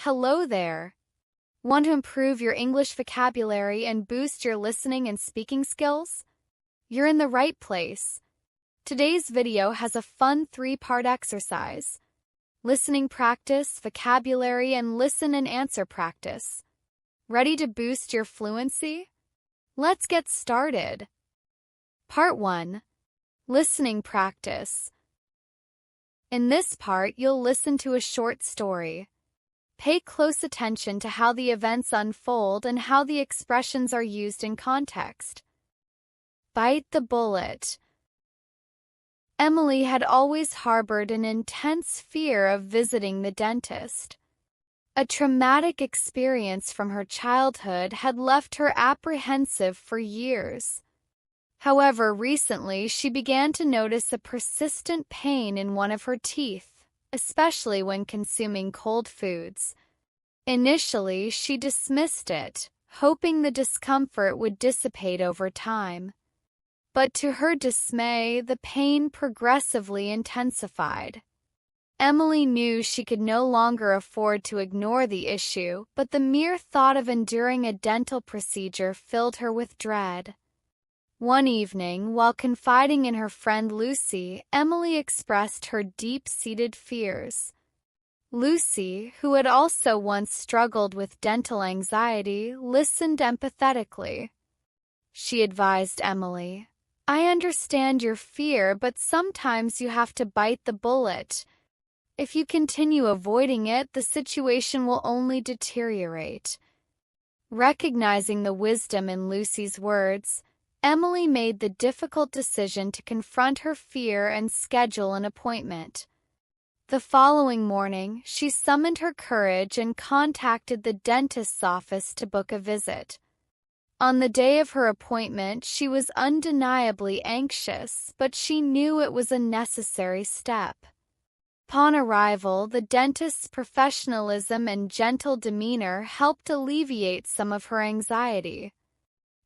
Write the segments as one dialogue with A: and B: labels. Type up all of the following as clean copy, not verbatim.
A: Hello there. Want to improve your English vocabulary and boost your listening and speaking skills? You're in the right place. Today's video has a fun 3-part exercise: listening practice, vocabulary, and listen and answer practice. Ready to boost your fluency? Let's get started. Part 1. Listening practice. In this part, you'll listen to a short story. Pay close attention to how the events unfold and how the expressions are used in context. Bite the bullet. Emily had always harbored an intense fear of visiting the dentist. A traumatic experience from her childhood had left her apprehensive for years. However, recently she began to notice a persistent pain in one of her teeth, especially when consuming cold foods. Initially, she dismissed it, hoping the discomfort would dissipate over time. But to her dismay, the pain progressively intensified. Emily knew she could no longer afford to ignore the issue, but the mere thought of enduring a dental procedure filled her with dread. One evening, while confiding in her friend Lucy, Emily expressed her deep-seated fears. Lucy, who had also once struggled with dental anxiety, listened empathetically. She advised Emily, "I understand your fear, but sometimes you have to bite the bullet. If you continue avoiding it, the situation will only deteriorate." Recognizing the wisdom in Lucy's words, Emily made the difficult decision to confront her fear and schedule an appointment. The following morning, she summoned her courage and contacted the dentist's office to book a visit. On the day of her appointment, she was undeniably anxious, but she knew it was a necessary step. Upon arrival, the dentist's professionalism and gentle demeanor helped alleviate some of her anxiety.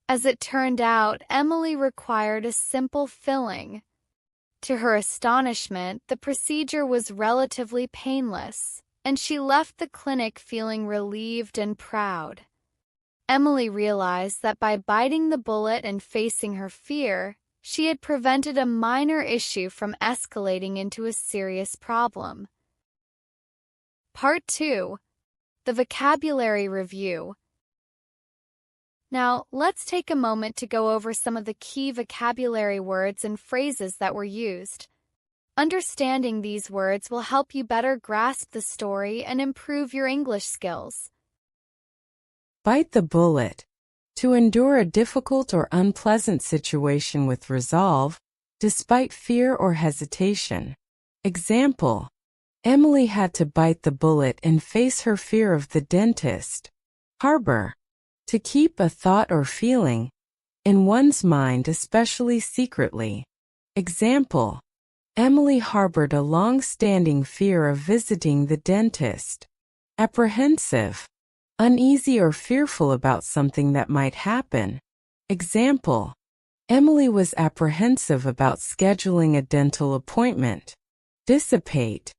A: As it turned out, Emily required a simple filling. To her astonishment, the procedure was relatively painless, and she left the clinic feeling relieved and proud. Emily realized that by biting the bullet and facing her fear, she had prevented a minor issue from escalating into a serious problem. Part 2. The vocabulary review. Now, let's take a moment to go over some of the key vocabulary words and phrases that were used. Understanding these words will help you better grasp the story and improve your English skills.
B: Bite the bullet. To endure a difficult or unpleasant situation with resolve, despite fear or hesitation. Example: Emily had to bite the bullet and face her fear of the dentist. Harbor. To keep a thought or feeling in one's mind, especially secretly. Example: Emily harbored a long-standing fear of visiting the dentist. Apprehensive. Uneasy or fearful about something that might happen. Example: Emily was apprehensive about scheduling a dental appointment. Dissipate.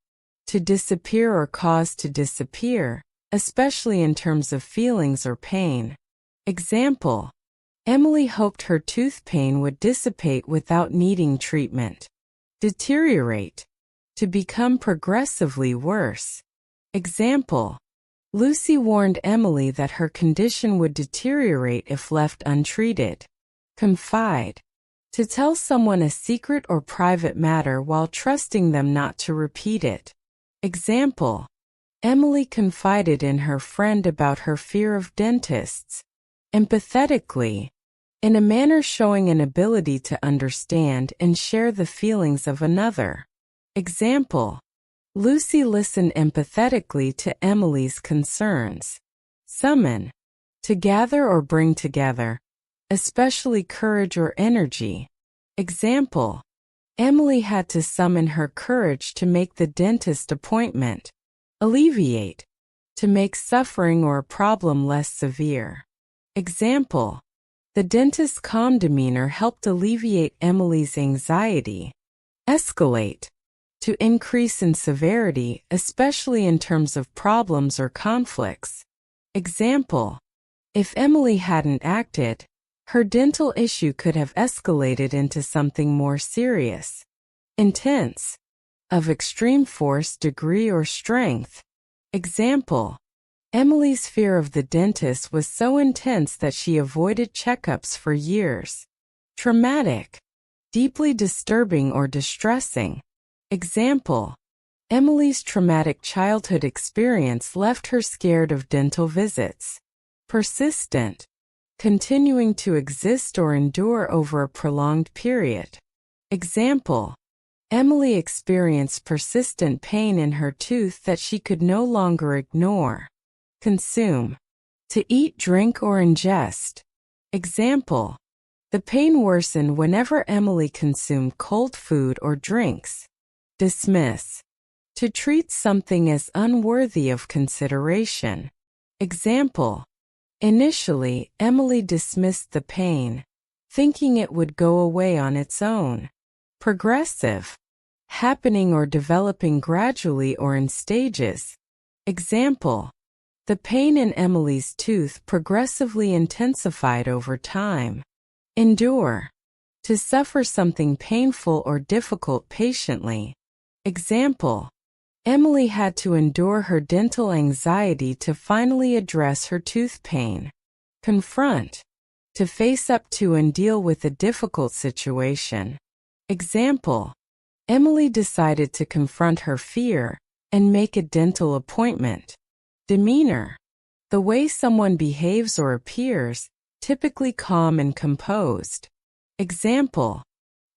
B: To disappear or cause to disappear, especially in terms of feelings or pain. Example: Emily hoped her tooth pain would dissipate without needing treatment. Deteriorate. To become progressively worse. Example: Lucy warned Emily that her condition would deteriorate if left untreated. Confide. To tell someone a secret or private matter while trusting them not to repeat it. Example: Emily confided in her friend about her fear of dentists. Empathetically. In a manner showing an ability to understand and share the feelings of another. Example: Lucy listened empathetically to Emily's concerns. Summon. To gather or bring together, especially courage or energy. Example: Emily had to summon her courage to make the dentist appointment. Alleviate. To make suffering or a problem less severe. Example: The dentist's calm demeanor helped alleviate Emily's anxiety. Escalate. to increase in severity, especially in terms of problems or conflicts. Example: if Emily hadn't acted, her dental issue could have escalated into something more serious. Intense, of extreme force, degree, or strength. Example: Emily's fear of the dentist was so intense that she avoided checkups for years. Traumatic, deeply disturbing or distressing. Example: Emily's traumatic childhood experience left her scared of dental visits. Persistent, continuing to exist or endure over a prolonged period. Example: Emily experienced persistent pain in her tooth that she could no longer ignore. Consume, to eat, drink, or ingest. Example: the pain worsened whenever Emily consumed cold food or drinks. Dismiss, to treat something as unworthy of consideration. Example: initially, Emily dismissed the pain, thinking it would go away on its own. Progressive, happening or developing gradually or in stages. Example: the pain in Emily's tooth progressively intensified over time. Endure, to suffer something painful or difficult patiently. Example: Emily had to endure her dental anxiety to finally address her tooth pain. Confront, to face up to and deal with a difficult situation. Example: Emily decided to confront her fear and make a dental appointment. Demeanor, the way someone behaves or appears, typically calm and composed. Example: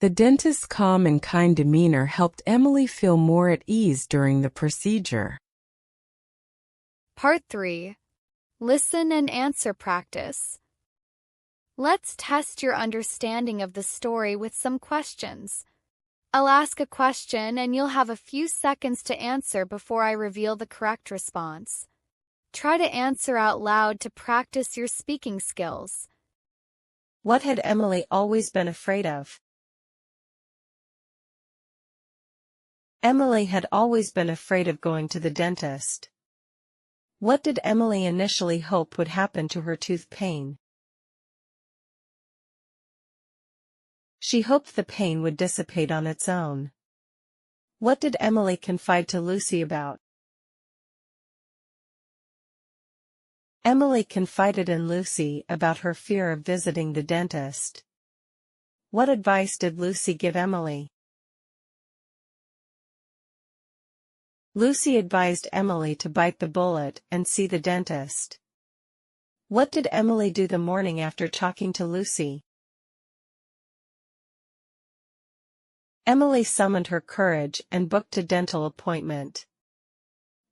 B: the dentist's calm and kind demeanor helped Emily feel more at ease during the procedure.
A: Part 3. Listen and answer practice. Let's test your understanding of the story with some questions. I'll ask a question and you'll have a few seconds to answer before I reveal the correct response. Try to answer out loud to practice your speaking skills.
C: What had Emily always been afraid of? Emily had always been afraid of going to the dentist. What did Emily initially hope would happen to her tooth pain? She hoped the pain would dissipate on its own. What did Emily confide to Lucy about? Emily confided in Lucy about her fear of visiting the dentist. What advice did Lucy give Emily? Lucy advised Emily to bite the bullet and see the dentist. What did Emily do the morning after talking to Lucy? Emily summoned her courage and booked a dental appointment.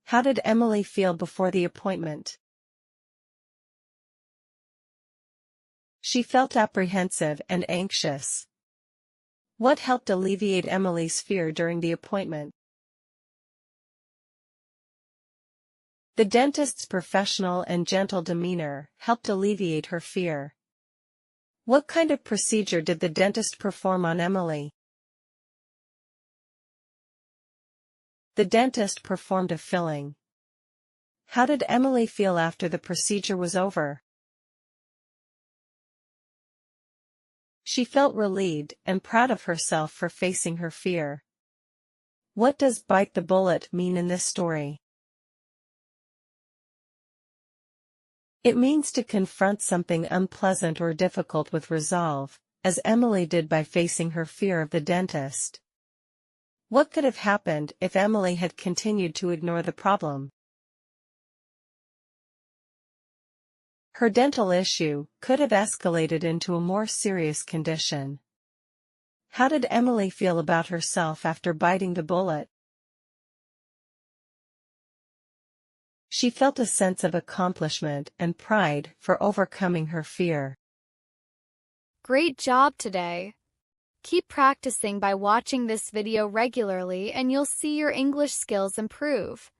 C: How did Emily feel before the appointment? She felt apprehensive and anxious. What helped alleviate Emily's fear during the appointment? The dentist's professional and gentle demeanor helped alleviate her fear. What kind of procedure did the dentist perform on Emily? The dentist performed a filling. How did Emily feel after the procedure was over? She felt relieved and proud of herself for facing her fear. What does bite the bullet mean in this story? It means to confront something unpleasant or difficult with resolve, as Emily did by facing her fear of the dentist. What could have happened if Emily had continued to ignore the problem? Her dental issue could have escalated into a more serious condition. How did Emily feel about herself after biting the bullet? She felt a sense of accomplishment and pride for overcoming her fear.
A: Great job today! Keep practicing by watching this video regularly and you'll see your English skills improve.